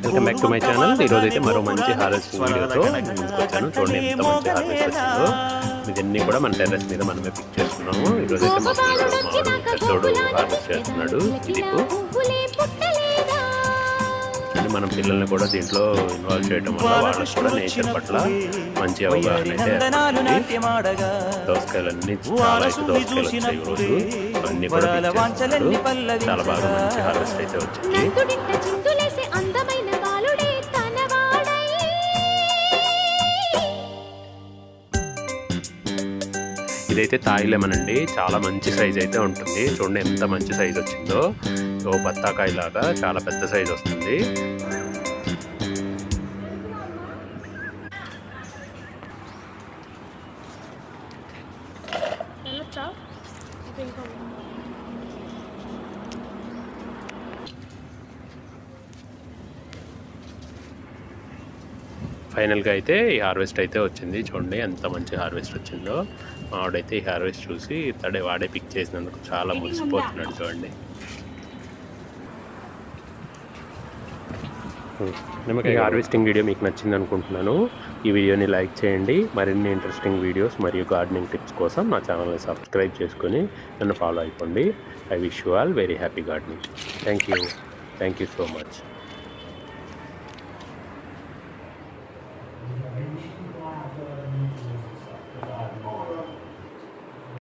Welcome back to my channel. ఈరోజు అయితే మరో మంచి హార్వెస్టింగ్ వీడియోతో ముందుకు వచ్చాను. చూడండి ఎంత మంచి హార్వెస్ట్ వచ్చిందో. ఇవన్నీ కూడా మన టెర్రస్ మీద మనమే పిక్ చేసుకున్నాము. ఈరోజు అయితే మా పెద్దోడు హార్వెస్ట్ చేస్తున్నాడు. దిలీప్ అంటే మనం పిల్లల్ని కూడా దీంట్లో ఇన్వాల్వ్ చేయడం వల్ల వాళ్ళకి కూడా నేచర్ పట్ల మంచి అవగాహన అయితే దోసకాయలన్నీ చాలా ఎక్కువ దోసకాయలు వచ్చాయి ఈరోజు. అన్నీ కూడా చాలా బాగా మంచి హార్వెస్ట్ అయితే వచ్చింది. ఇదైతే తాయి లెమన్ అండి. చాలా మంచి సైజ్ అయితే ఉంటుంది. చూడండి ఎంత మంచి సైజ్ వచ్చిందో. ఓ బత్తాకాయ లాగా చాలా పెద్ద సైజ్ వస్తుంది. ఫైనల్గా అయితే ఈ హార్వెస్ట్ అయితే వచ్చింది. చూడండి ఎంత మంచి హార్వెస్ట్ వచ్చిందో. ఆవిడైతే ఈ హార్వెస్ట్ చూసి వాడే పిక్ చేసినందుకు చాలా మురిసిపోతున్నాడు. చూడండి నిమ్మకాయ హార్వెస్టింగ్ వీడియో మీకు నచ్చింది అనుకుంటున్నాను. ఈ వీడియోని లైక్ చేయండి. మరిన్ని ఇంట్రెస్టింగ్ వీడియోస్ మరియు గార్డెనింగ్ టిప్స్ కోసం నా ఛానల్ని సబ్స్క్రైబ్ చేసుకొని నన్ను ఫాలో అయిపోండి. I wish you all very happy gardening. Thank you so much.